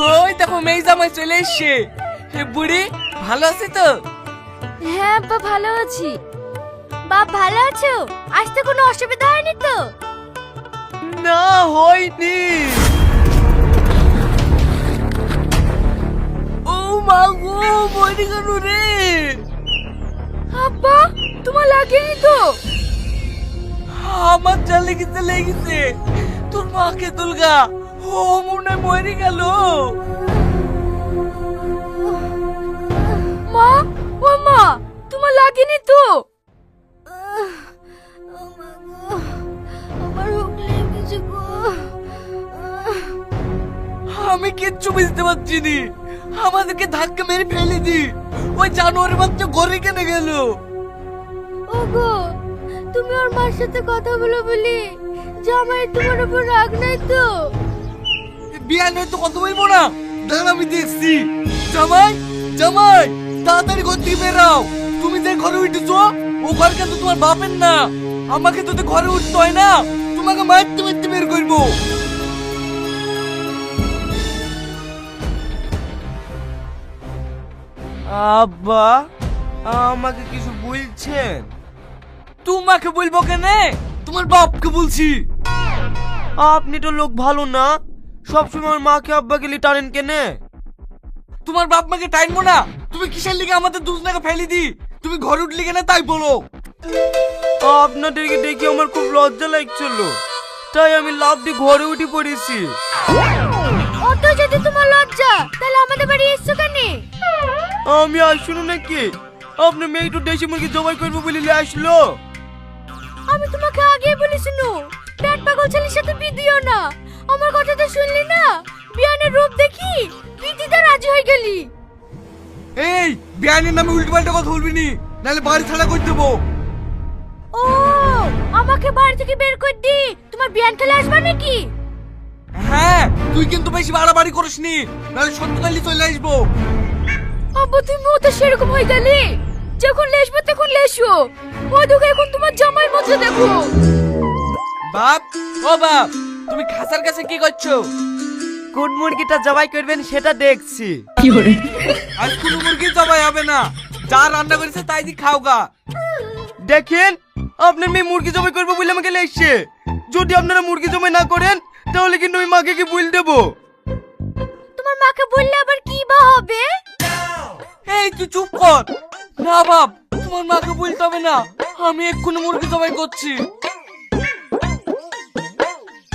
ওই দেখো মেয়ে জামাই চলে এসছে। হে বুড়ি, ভালো আছি তো? হ্যাঁ আব্বা, ভালো আছি। বাপ ভালো আছো? আসতে কোনো অসুবিধা হয়নি তো? না, হয়নি। ও মা গো, মরে গেল রে। আব্বা, তোমার লাগেনি তো? আমার যা লেগেছে লেগেছে। তোর মাকে তুলগা, ও মনে হয় মরে গেল। মা, ও মা, তোমার লাগেনি তো? আমার হুক লেগেছে গো। আমি কিচ্ছু বুঝতে পারছি নি। আমাদেরকে ধাক্কা মেরে ফেলে দি। ওই জানোয়ার বাচ্চা ঘরে কেন গেল? ওগো, তুমি ওর মার সাথে কথা বলো বলি জামাই তোমার উপর রাগ নাই তো? বিয়ান হয়তো কথা বলবো না। দাঁড়া, আমি দেখছি। জামাই, জামাই, তাড়াতাড়ি ঘর থেকে বেরাও। তুমি যে ঘরে উঠেছো, ও ঘর কিন্তু তোমার বাপের না। আমাকে তো ঘরে উঠতে হয় না। তোমাকে মারতে মারতে বের করবো। আব্বা, আমাকে কিছু বলছেন? তোমাকে বলবো কেনে? তোমার বাপকে বলছি। আপনি তো লোক ভালো না, সবসময় আমার মাকে আব্বাকে লি টানেন কেনে? তোমার বাপ মাকে টাইনবো না। তুমি কিসের লিগে আমাদের দুজনাকে ফেলে দি? তুমি ঘরে উঠলি কেন তাই বলো। আপনাদেরকে দেখে আমার খুব লজ্জা লাগছিল, তাই আমি লাফ দিয়ে ঘরে উঠে পড়েছি। অত যদি তোমার লজ্জা, তাহলে আমাদের বাড়ি এসছো কেন? আমি আসুন নাকি? আপনার মেয়ে একটু দেশি মুরগি জবাই করবো বলে আসলো। আমি তোমাকে আগেই বলেছিল পেট পাগল ছেলের সাথে বিয়ে দিও না। আমার কথা তো শুনলি না? বিয়ানের রূপ দেখি বিদিতে রাজি হয়ে গেলি। এই বিয়ানের নামে উল্টো পাল্টা কথা বলবি নি, নাহলে বাড়ি ছাড়া করে দেবো। ও, আমাকে বাড়ি থেকে বের করে দি তোমার বিয়ান খেলে আসবে নাকি? হ্যাঁ, তুই কিন্তু বেশি বাড়াবাড়ি করিসনি, নাহলে সত্যকালি চলে আসবো। আব্বু, তুমি তো সেরকম হয়ে গেলি। যখন লেসবে তখন লেসো। ও দেখো, এখন তোমার জামাই মজা দেখো। বাপ, ও বাপ, তুমি খাসার কাছে কি করছো? কোন মুরগিটা জবাই করবেন সেটা দেখছি। কি করে? আজ কোন মুরগি জবাই হবে না, যা রান্না করেছে তাই দি খাওগা। দেখেন, আপনার মেয়ে মুরগি জবাই করবে বলে আমাকে লেখছে। যদি আপনারা মুরগি জবাই না করেন, তাহলে কিন্তু আমি মাকে কি বল দেবো। তোমার মাকে বললে আবার কি বা হবে? এই তুই চুপ কর। না বাপ, তোমার মাকে বলতে হবে না। আমি এক্ষুনি মুরগি জবাই করছি।